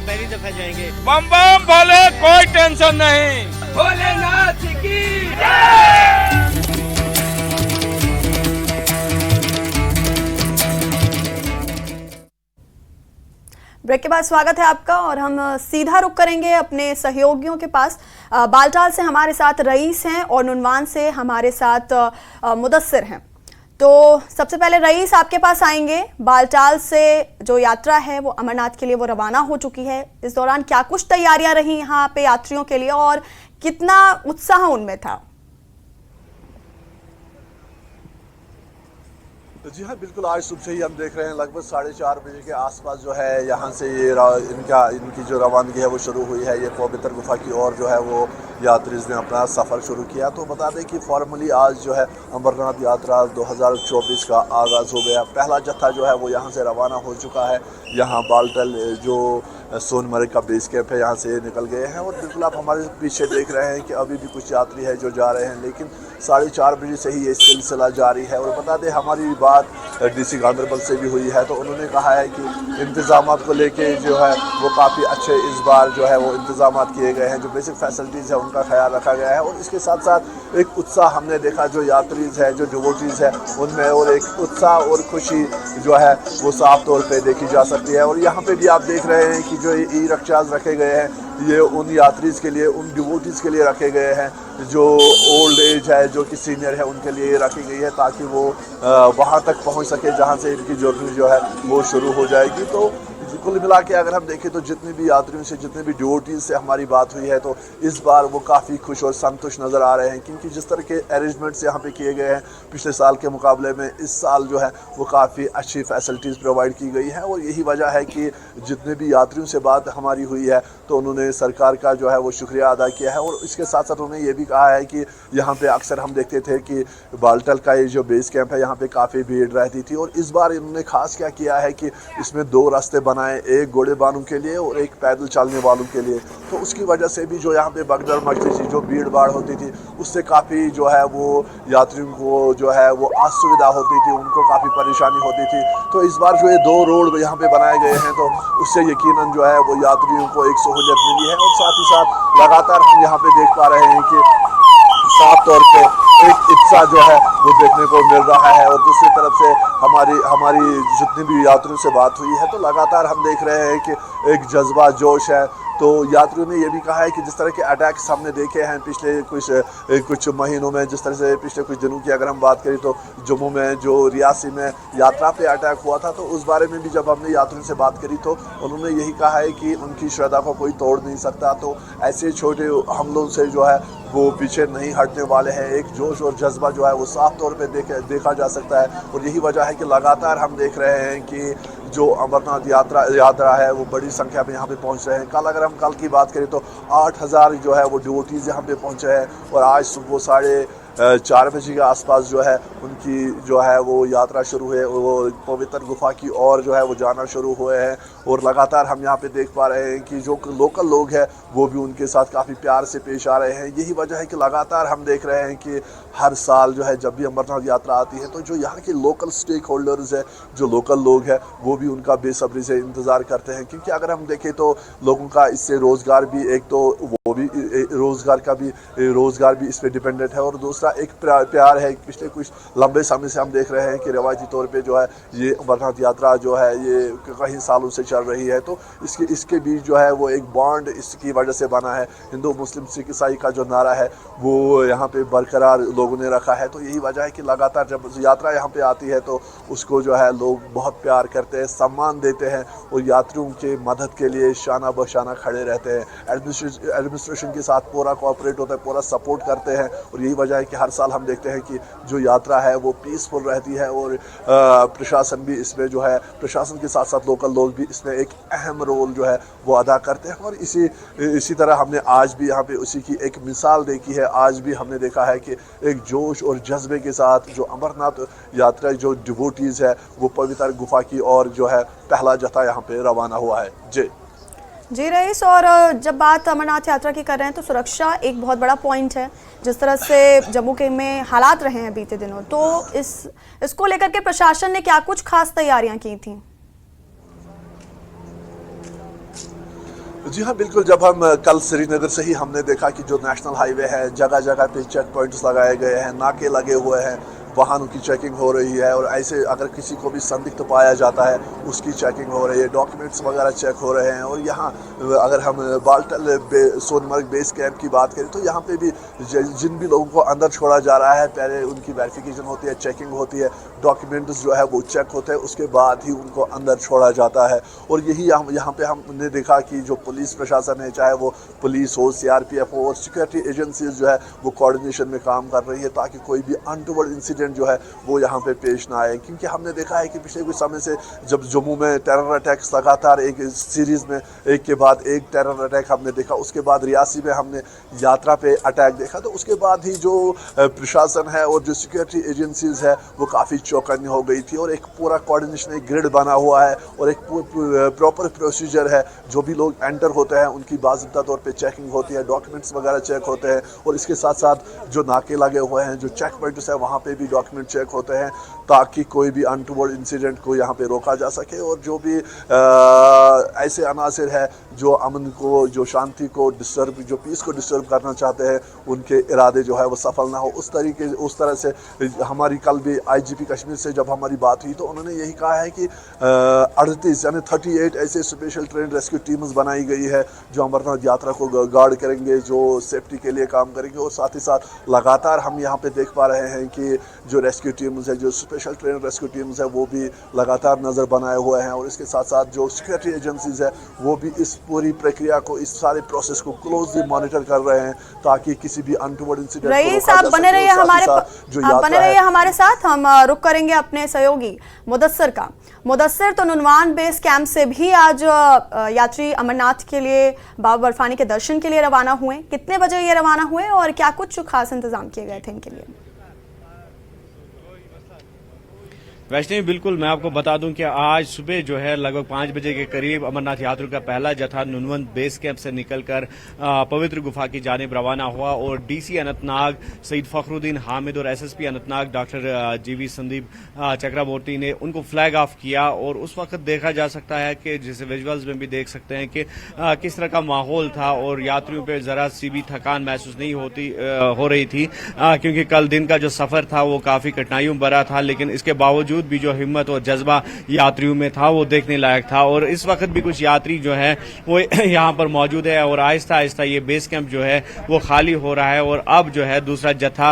पहली दफा जाएंगे। बम बम बोले, कोई टेंशन नहीं। भोलेनाथ की ब्रेक के बाद स्वागत है आपका और हम सीधा रुख करेंगे अपने सहयोगियों के पास। बालटाल से हमारे साथ रईस हैं और नुनवान से हमारे साथ मुदस्सिर हैं। तो सबसे पहले रईस आपके पास आएंगे। बालटाल से जो यात्रा है वो अमरनाथ के लिए वो रवाना हो चुकी है। इस दौरान क्या कुछ तैयारियां रही यहाँ पे यात्रियों के लिए और कितना उत्साह उनमें था? जी हाँ, बिल्कुल। आज सुबह से ही हम देख रहे हैं लगभग 4:30 बजे के आसपास जो है यहाँ से ये इनकी जो रवानगी है वो शुरू हुई है। ये पवित्र गुफा की ओर जो है वो यात्री ने अपना सफ़र शुरू किया। तो बता दें कि फॉर्मली आज जो है अमरनाथ यात्रा 2024 का आगाज़ हो गया। पहला जत्था जो है वो यहाँ से रवाना हो चुका है। यहाँ बालटाल जो सोनमर्ग का बेस कैंप है यहाँ से निकल गए हैं और बिल्कुल आप हमारे पीछे देख रहे हैं कि अभी भी कुछ यात्री है जो जा रहे हैं, लेकिन 4:30 बजे से ही ये सिलसिला जारी है। और बता दें हमारी बात डीसी गांधरबल से भी हुई है तो उन्होंने कहा है कि इंतज़ामात को लेके जो है वो काफ़ी अच्छे इस बार जो है वो इंतज़ामात किए गए हैं। जो बेसिक फैसिलिटीज़ है उनका ख्याल रखा गया है और इसके साथ साथ एक उत्साह हमने देखा जो यात्रीज़ है, जो डिवोटीज़ है उनमें, और एक उत्साह और खुशी जो है वो साफ तौर पर देखी जा सकती है। और यहाँ पर भी आप देख रहे हैं कि जो ई रिक्शाज रखे गए हैं ये उन यात्रीज़ के लिए, उन डिवोटीज़ के लिए रखे गए हैं जो ओल्ड एज है, जो कि सीनियर है, उनके लिए रखी गई है ताकि वो वहाँ तक पहुँच सके जहाँ से इनकी जर्नी जो है वो शुरू हो जाएगी। तो कुल मिला के अगर हम देखें तो जितने भी यात्रियों से, जितने भी डिवोटीज़ से हमारी बात हुई है तो इस बार वो काफ़ी खुश और संतुष्ट नज़र आ रहे हैं क्योंकि जिस तरह के अरेंजमेंट्स यहाँ पे किए गए हैं पिछले साल के मुकाबले में इस साल जो है वो काफ़ी अच्छी फैसिलिटीज़ प्रोवाइड की गई हैं। और यही वजह है कि जितने भी यात्रियों से बात हमारी हुई है तो उन्होंने सरकार का जो है वो शुक्रिया अदा किया है। और इसके साथ साथ उन्होंने ये भी कहा है कि यहाँ पर अक्सर हम देखते थे कि बालटाल का ये जो बेस कैंप है यहाँ पर काफ़ी भीड़ रहती थी और इस बार इन्होंने खास क्या किया है कि इसमें 2 रास्ते बनाए, एक घोड़े बानों के लिए और एक पैदल चलने वालों के लिए। तो उसकी वजह से भी जो यहाँ पे भगदड़ मचती थी, जो भीड़ भाड़ होती थी, उससे काफ़ी जो है वो यात्रियों को जो है वो असुविधा होती थी, उनको काफ़ी परेशानी होती थी। तो इस बार जो ये 2 रोड यहाँ पे बनाए गए हैं तो उससे यकीनन जो है वो यात्रियों को एक सहूलियत मिली है। और साथ ही साथ लगातार हम यहाँ पे देख पा रहे हैं कि साफ तौर पे एक उत्साह जो है वो देखने को मिल रहा है। और दूसरी तरफ से हमारी जितनी भी यात्रियों से बात हुई है तो लगातार हम देख रहे हैं कि एक जज्बा, जोश है। तो यात्रियों ने ये भी कहा है कि जिस तरह के अटैक्स हमने देखे हैं पिछले कुछ महीनों में, जिस तरह से पिछले कुछ दिनों की अगर हम बात करें तो जम्मू में जो रियासी में यात्रा पे अटैक हुआ था तो उस बारे में भी जब हमने यात्रियों से बात करी तो उन्होंने यही कहा है कि उनकी श्रद्धा को कोई तोड़ नहीं सकता। तो ऐसे छोटे हमलों से जो है वो पीछे नहीं हटने वाले हैं। एक जोश और जज्बा जो है वो साफ तौर पे देखा जा सकता है। और यही वजह है कि लगातार हम देख रहे हैं कि जो अमरनाथ यात्रा है वो बड़ी संख्या में यहाँ पे पहुँच रहे हैं। कल की बात करें तो 8,000 जो है वो डिवोटीज़ यहाँ पे पहुँचे हैं और आज सुबह 4 बजे के आसपास जो है उनकी जो है वो यात्रा शुरू है, वो पवित्र गुफा की ओर जो है वो जाना शुरू हुए हैं। और लगातार हम यहाँ पे देख पा रहे हैं कि जो लोकल लोग हैं वो भी उनके साथ काफ़ी प्यार से पेश आ रहे हैं। यही वजह है कि लगातार हम देख रहे हैं कि हर साल जो है जब भी अमरनाथ यात्रा आती है तो जो यहाँ के लोकल स्टेक होल्डर्स है, जो लोकल लोग हैं, वो भी उनका बेसब्री से इंतज़ार करते हैं। क्योंकि अगर हम देखें तो लोगों का इससे रोज़गार भी, एक तो वो भी रोज़गार भी इस पर डिपेंडेंट है, और दूसरा एक प्यार है। पिछले कुछ लंबे समय से हम देख रहे हैं कि रवायती तौर पे जो है ये अमरनाथ यात्रा जो है ये कई सालों से चल रही है, तो इसके बीच जो है वो एक बॉन्ड इसकी वजह से बना है। हिंदू मुस्लिम सिख ईसाई का जो नारा है वो यहाँ पे बरकरार लोगों ने रखा है। तो यही वजह है कि लगातार जब यात्रा यहाँ पे आती है तो उसको जो है लोग बहुत प्यार करते हैं, सम्मान देते हैं और यात्रियों के मदद के लिए शाना बशाना खड़े रहते हैं। एडमिनिस्ट्रेशन के साथ पूरा कोऑपरेट होता है, पूरा सपोर्ट करते हैं, और यही वजह है कि हर साल हम देखते हैं कि जो यात्रा है वो पीसफुल रहती है। और प्रशासन भी इसमें जो है, प्रशासन के साथ साथ लोकल लोग भी इसमें एक अहम रोल जो है वो अदा करते हैं। और इसी तरह हमने आज भी यहाँ पे उसी की एक मिसाल देखी है। आज भी हमने देखा है कि एक जोश और जज्बे के साथ जो अमरनाथ यात्रा जो डिवोटीज़ है वो पवित्र गुफा की ओर जो है पहला जत्था यहाँ पे रवाना हुआ है। जी रईस, और जब बात अमरनाथ यात्रा की कर रहे हैं तो सुरक्षा एक बहुत बड़ा पॉइंट है। जिस तरह से जम्मू के में हालात रहे हैं बीते दिनों, तो इसको लेकर के प्रशासन ने क्या कुछ खास तैयारियां की थी? जी हाँ, बिल्कुल। जब हम कल श्रीनगर से ही हमने देखा कि जो नेशनल हाईवे है जगह जगह पे चेक पॉइंट्स लगाए गए हैं, नाके लगे हुए हैं, वाहनों की चेकिंग हो रही है, और ऐसे अगर किसी को भी संदिग्ध पाया जाता है उसकी चेकिंग हो रही है, डॉक्यूमेंट्स वगैरह चेक हो रहे हैं। और यहाँ अगर हम बालटल सोनमर्ग बेस कैंप की बात करें तो यहाँ पे भी जिन भी लोगों को अंदर छोड़ा जा रहा है पहले उनकी वेरिफिकेशन होती है, चेकिंग होती है, डॉक्यूमेंट्स जो है वो चेक होते हैं, उसके बाद ही उनको अंदर छोड़ा जाता है। और यही यहाँ पे हमने देखा कि जो पुलिस प्रशासन है, चाहे वो पुलिस हो, CRPF हो, और सिक्योरिटी एजेंसीज जो है वो कोऑर्डिनेशन में काम कर रही है ताकि कोई भी अनटोवर्ड इंसिडेंट जो है वो यहाँ पे पेश ना आए। क्योंकि हमने देखा है कि पिछले कुछ समय से जब जम्मू में टेरर अटैक्स लगातार एक सीरीज में एक के बाद एक टेरर अटैक हमने देखा, उसके बाद रियासी में हमने यात्रा पे अटैक देखा, तो उसके बाद ही जो प्रशासन है और जो सिक्योरिटी एजेंसीज है वो काफ़ी चौकन्नी हो गई थी। और एक पूरा कोऑर्डिनेशन, एक ग्रिड बना हुआ है और एक प्रॉपर प्रोसीजर है। जो भी लोग एंटर होते हैं उनकी बाज़ाब्ता तौर पे चेकिंग होती है, डॉक्यूमेंट्स वगैरह चेक होते हैं, और इसके साथ साथ जो नाके लगे हुए हैं, जो चेक पॉइंट्स है, वहाँ पे भी डॉक्यूमेंट चेक होते हैं ताकि कोई भी अनटोवर्ड इंसिडेंट को यहाँ पे रोका जा सके। और जो भी ऐसे अनासिर है जो अमन को, जो शांति को डिस्टर्ब, जो पीस को डिस्टर्ब करना चाहते हैं, उनके इरादे जो है वो सफल ना हो, उस तरह से हमारी कल भी IGP कश्मीर से जब हमारी बात हुई तो उन्होंने यही कहा है कि 38 यानी 38 ऐसे स्पेशल ट्रेन रेस्क्यू टीम्स बनाई गई है जो अमरनाथ यात्रा को गार्ड करेंगे, जो सेफ्टी के लिए काम करेंगे। और साथ ही साथ लगातार हम यहाँ पे देख पा रहे हैं कि जो रेस्क्यू टीम्स है, जो स्पेशल ट्रेन रेस्क्यू टीम्स है, वो भी लगातार नज़र बनाए हुए हैं। और इसके साथ साथ जो सिक्योरिटी एजेंसीज है वो भी इस पूरी प्रक्रिया को, इस सारे प्रोसेस को क्लोजली मॉनिटर कर रहे हैं ताकि किसी भी अनटोवर्ड इंसिडेंट रईस, आप बने रहिए हमारे साथ। हम रुक करेंगे अपने सहयोगी मुदस्सिर का। मुदस्सिर, तो नुनवान बेस कैंप से भी आज यात्री अमरनाथ के लिए, बाबा बर्फानी के दर्शन के लिए रवाना हुए। कितने बजे ये रवाना हुए और क्या कुछ खास इंतजाम किए गए थे इनके लिए? वैष्णवी, बिल्कुल मैं आपको बता दूं कि आज सुबह जो है लगभग 5 बजे के करीब अमरनाथ यात्रियों का पहला जत्था नुनवन बेस कैंप से निकलकर पवित्र गुफा की जानिब रवाना हुआ। और DC अनंतनाग सईद फखरुद्दीन हामिद और SSP Anantnag doctor GV Sandeep Chakravarti ने उनको फ्लैग ऑफ किया। और उस वक्त देखा जा सकता है कि जैसे विजुअल्स में भी देख सकते हैं कि किस तरह का माहौल था और यात्रियों पर जरा सी भी थकान महसूस नहीं हो रही थी, क्योंकि कल दिन का जो सफर था वो काफी कठिनाइयों भरा था, लेकिन इसके बावजूद भी जो हिम्मत और जज्बा यात्रियों में था वो देखने लायक था। और इस वक्त भी कुछ यात्री जो है वो यहाँ पर मौजूद है और आहिस्ता आहिस्ता ये बेस कैंप जो है वो खाली हो रहा है और अब जो है दूसरा जत्था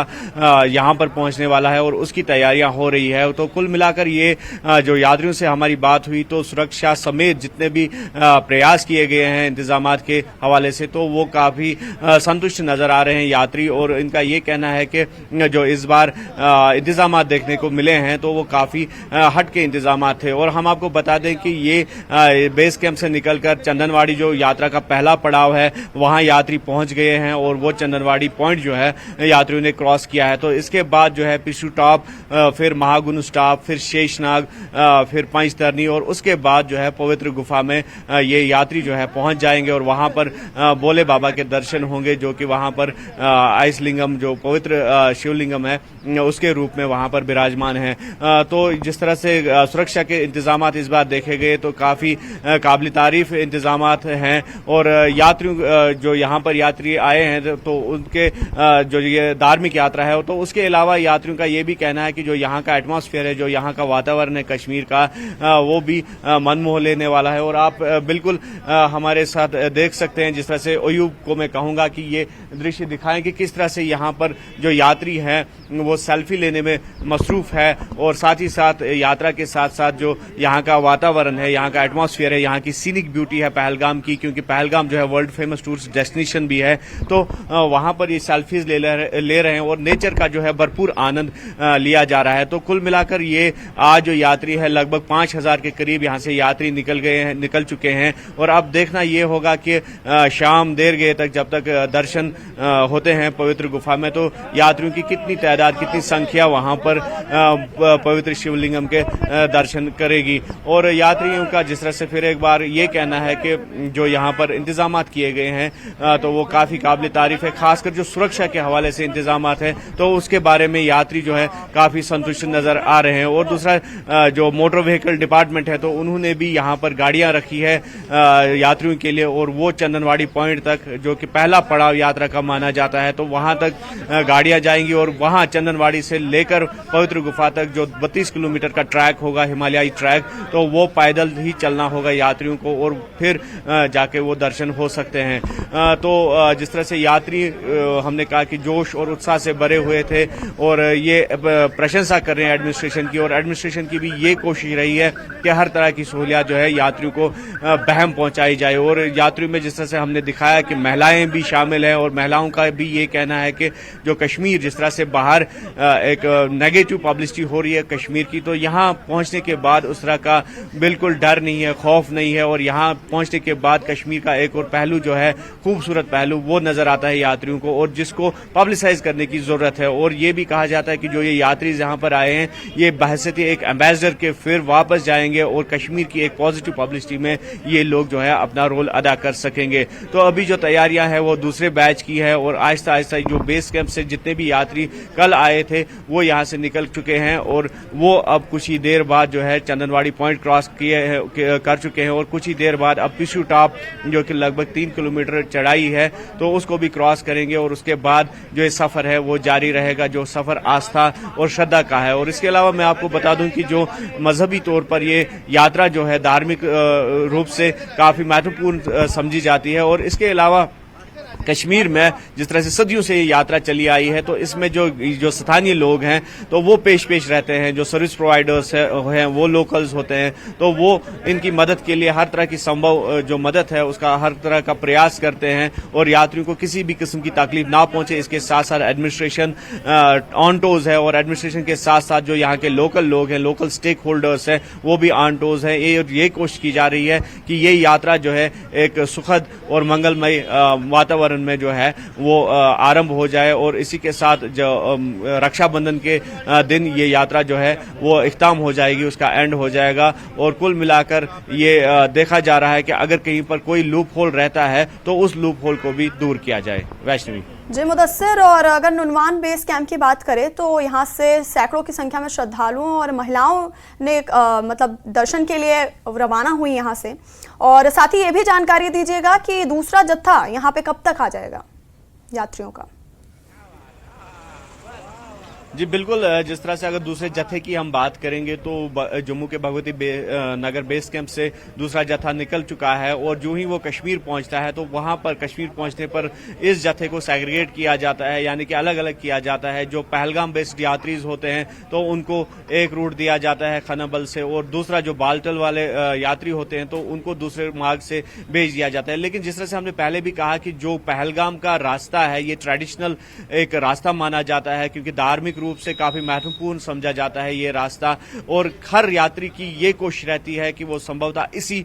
यहाँ पर पहुंचने वाला है और उसकी तैयारियां हो रही है। तो कुल मिलाकर ये जो यात्रियों से हमारी बात हुई तो सुरक्षा समेत जितने भी प्रयास किए गए हैं इंतजाम के हवाले से तो वो काफी संतुष्ट नजर आ रहे हैं यात्री। और इनका ये कहना है कि जो इस बार इंतजाम देखने को मिले हैं तो वो काफी काफी हट के इंतजाम थे। और हम आपको बता दें कि ये बेस कैंप से निकलकर चंदनवाड़ी जो यात्रा का पहला पड़ाव है वहां यात्री पहुंच गए हैं और वो चंदनवाड़ी पॉइंट जो है यात्रियों ने क्रॉस किया है। तो इसके बाद जो है पिशु टॉप, फिर महागुनु स्टॉप, फिर शेषनाग, फिर पंचतरनी और उसके बाद जो है पवित्र गुफा में ये यात्री जो है पहुंच जाएंगे और वहां पर भोले बाबा के दर्शन होंगे, जो कि वहां पर आइसलिंगम जो पवित्र शिवलिंगम है उसके रूप में वहां पर विराजमान है। तो जिस तरह से सुरक्षा के इंतजाम इस बार देखे गए तो काफी काबिल तारीफ इंतजाम हैं। और यात्रियों जो यहाँ पर यात्री आए हैं तो उनके जो ये धार्मिक यात्रा है तो उसके अलावा यात्रियों का ये भी कहना है कि जो यहाँ का एटमॉस्फेयर है, जो यहाँ का वातावरण है कश्मीर का, वो भी मन मोह लेने वाला है। और आप बिल्कुल हमारे साथ देख सकते हैं, जिस तरह से अयूब को मैं कहूंगा कि ये दृश्य दिखाएं कि किस तरह से यहाँ पर जो यात्री हैं वो सेल्फी लेने में मसरूफ है और साथ ही साथ यात्रा के साथ साथ जो यहाँ का वातावरण है, यहाँ का एटमॉस्फेयर है, यहाँ की सीनिक ब्यूटी है पहलगाम की, क्योंकि पहलगाम जो है वर्ल्ड फेमस टूरिस्ट डेस्टिनेशन भी है। तो वहां पर ये सेल्फीज ले रहे हैं और नेचर का जो है भरपूर आनंद लिया जा रहा है। तो कुल मिलाकर ये आज जो यात्री है लगभग 5000 के करीब यहाँ से यात्री निकल चुके हैं। और अब देखना ये होगा कि शाम देर गए तक जब तक दर्शन होते हैं पवित्र गुफा में तो यात्रियों की कितनी तादाद, कितनी संख्या वहां पर पवित्र शिवलिंगम के दर्शन करेगी। और यात्रियों का जिस तरह से फिर एक बार ये कहना है कि जो यहाँ पर इंतजाम किए गए हैं तो वो काफी काबिल तारीफ है, खासकर जो सुरक्षा के हवाले से इंतजाम हैं तो उसके बारे में यात्री जो है काफी संतुष्ट नजर आ रहे हैं। और दूसरा जो मोटर व्हीकल डिपार्टमेंट है तो उन्होंने भी यहाँ पर गाड़ियां रखी है यात्रियों के लिए और वो चंदनवाड़ी पॉइंट तक जो कि पहला पड़ाव यात्रा का माना जाता है तो वहां तक गाड़ियां जाएंगी और वहां चंदनवाड़ी से लेकर पवित्र गुफा तक जो 32 किलोमीटर का ट्रैक होगा, हिमालयी ट्रैक, तो वो पैदल ही चलना होगा यात्रियों को और फिर जाके वो दर्शन हो सकते हैं। तो जिस तरह से यात्री हमने कहा कि जोश और उत्साह से भरे हुए थे और ये प्रशंसा कर रहे हैं एडमिनिस्ट्रेशन की, और एडमिनिस्ट्रेशन की भी ये कोशिश रही है कि हर तरह की सहूलियत जो है यात्रियों को बहम पहुंचाई जाए। और यात्रियों में जिस तरह से हमने दिखाया कि महिलाएं भी शामिल हैं और महिलाओं का भी ये कहना है कि जो कश्मीर जिस तरह से बाहर एक नेगेटिव पब्लिसिटी हो रही है कश्मीर की, तो यहाँ पहुंचने के बाद उस तरह का बिल्कुल डर नहीं है, खौफ नहीं है। और यहाँ पहुंचने के बाद कश्मीर का एक और पहलू जो है, खूबसूरत पहलू, वो नजर आता है यात्रियों को और जिसको पब्लिसाइज करने की जरूरत है। और ये भी कहा जाता है कि जो ये यात्री यहाँ पर आए हैं ये बहैसियत एक एम्बेसडर के फिर वापस जाएंगे और कश्मीर की एक पॉजिटिव पब्लिसिटी में ये लोग जो है अपना रोल अदा कर सकेंगे। तो अभी जो तैयारियां हैं वो दूसरे बैच की है और आहिस्ता आहिस्ता जो बेस कैंप से जितने भी यात्री कल आए थे वो यहाँ से निकल चुके हैं और वो अब कुछ ही देर बाद जो है चंदनवाड़ी पॉइंट क्रॉस कर चुके हैं और कुछ ही देर बाद अब पिशु टॉप जो कि लगभग 3 किलोमीटर चढ़ाई है तो उसको भी क्रॉस करेंगे और उसके बाद जो ये सफर है वो जारी रहेगा, जो सफर आस्था और श्रद्धा का है। और इसके अलावा मैं आपको बता दूं कि जो मजहबी तौर पर ये यात्रा जो है धार्मिक रूप से काफी महत्वपूर्ण समझी जाती है। और इसके अलावा कश्मीर में जिस तरह से सदियों से ये यात्रा चली आई है तो इसमें जो स्थानीय लोग हैं तो वो पेश रहते हैं, जो सर्विस प्रोवाइडर्स हैं वो लोकल्स होते हैं, तो वो इनकी मदद के लिए हर तरह की संभव जो मदद है उसका हर तरह का प्रयास करते हैं और यात्रियों को किसी भी किस्म की तकलीफ ना पहुंचे। इसके साथ साथ एडमिनिस्ट्रेशन ऑन टोज है और एडमिनिस्ट्रेशन के साथ साथ जो यहाँ के लोकल लोग हैं, लोकल स्टेक होल्डर्स हैं, वो भी ऑन टोज है। ये कोशिश की जा रही है कि ये यात्रा जो है एक सुखद और मंगलमय वातावरण में जो है वो आरंभ हो जाए और इसी के साथ जो रक्षाबंधन के दिन ये यात्रा जो है वो इख्ताम हो जाएगी, उसका एंड हो जाएगा। और कुल मिलाकर ये देखा जा रहा है कि अगर कहीं पर कोई लूप होल रहता है तो उस लूप होल को भी दूर किया जाए। वैष्णवी जी मुदस्सिर, और अगर नुनवान बेस कैंप की बात करें तो यहाँ से सैकड़ों की संख्या में श्रद्धालुओं और महिलाओं ने मतलब दर्शन के लिए रवाना हुई यहाँ से, और साथ ही ये भी जानकारी दीजिएगा कि दूसरा जत्था यहाँ पे कब तक आ जाएगा यात्रियों का। जी बिल्कुल, जिस तरह से अगर दूसरे जत्थे की हम बात करेंगे तो जम्मू के भगवती नगर बेस कैंप से दूसरा जत्था निकल चुका है और जो ही वो कश्मीर पहुंचता है तो वहां पर कश्मीर पहुंचने पर इस जत्थे को सेग्रीगेट किया जाता है, यानी कि अलग अलग किया जाता है। जो पहलगाम बेस्ड यात्रीज होते हैं तो उनको एक रूट दिया जाता है खनाबल से और दूसरा जो बालटल वाले यात्री होते हैं तो उनको दूसरे मार्ग से भेज दिया जाता है। लेकिन जिस तरह से हमने पहले भी कहा कि जो पहलगाम का रास्ता है ये ट्रेडिशनल एक रास्ता माना जाता है क्योंकि धार्मिक रूप से काफी महत्वपूर्ण समझा जाता है ये रास्ता, और हर यात्री की ये कोशिश रहती है कि वो संभवतः इसी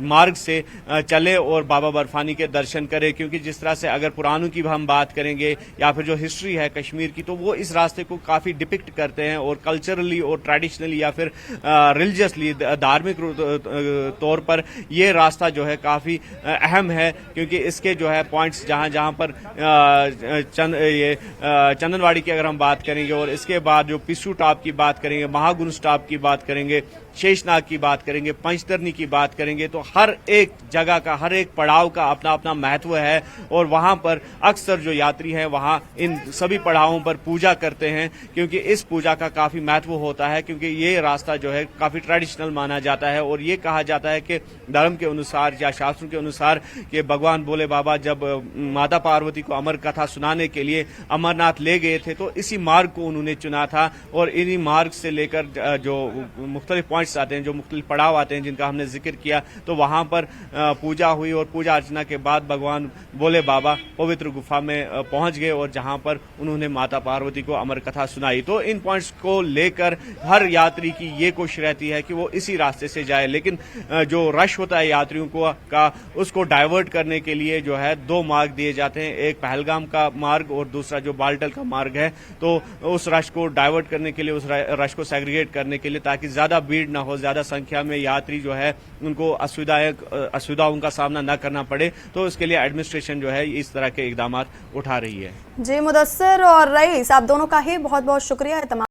मार्ग से चले और बाबा बर्फानी के दर्शन करे, क्योंकि जिस तरह से अगर पुराणों की हम बात करेंगे या फिर जो हिस्ट्री है कश्मीर की, तो वो इस रास्ते को काफी डिपिक्ट करते हैं और कल्चरली और ट्रेडिशनली या फिर रिलीजियसली धार्मिक तौर पर ये रास्ता जो है काफी अहम है, क्योंकि इसके जो है पॉइंट्स जहां पर चंदनवाड़ी की अगर हम बात करेंगे और इसके बाद जो पिस्सू टॉप की बात करेंगे, महागुंज टॉप की बात करेंगे, शेषनाग की बात करेंगे, पंचतरनी की बात करेंगे, तो हर एक जगह का, हर एक पड़ाव का अपना अपना महत्व है। और वहां पर अक्सर जो यात्री हैं वहां इन सभी पड़ावों पर पूजा करते हैं, क्योंकि इस पूजा का काफी महत्व होता है, क्योंकि ये रास्ता जो है काफी ट्रेडिशनल माना जाता है। और ये कहा जाता है कि धर्म के अनुसार या शास्त्रों के अनुसार कि भगवान भोले बाबा जब माता पार्वती को अमर कथा सुनाने के लिए अमरनाथ ले गए थे, तो इसी मार्ग को उन्होंने चुना था, और इन्हीं मार्ग से लेकर जो मुख्तलिफ पॉइंट्स आते हैं, जो मुख्तलिफ पड़ाव आते हैं जिनका हमने जिक्र किया, तो वहां पर पूजा हुई और पूजा अर्चना के बाद भगवान भोले बाबा पवित्र गुफा में पहुंच गए और जहां पर उन्होंने माता पार्वती को अमर कथा सुनाई। तो इन पॉइंट्स को लेकर हर यात्री की ये कोशिश रहती है कि वो इसी रास्ते से जाए, लेकिन जो रश होता है यात्रियों का उसको डाइवर्ट करने के लिए जो है दो मार्ग दिए जाते हैं, एक पहलगाम का मार्ग और दूसरा जो बालटल का मार्ग है। तो उस रश को डाइवर्ट करने के लिए, उस रश को सेग्रीगेट करने के लिए, ताकि ज्यादा भीड़ ना हो, ज्यादा संख्या में यात्री जो है उनको असुविधाओं का सामना न करना पड़े, तो इसके लिए एडमिनिस्ट्रेशन जो है इस तरह के इकदाम उठा रही है। जी मुदस्सिर और रईस, आप दोनों का ही बहुत बहुत शुक्रिया है।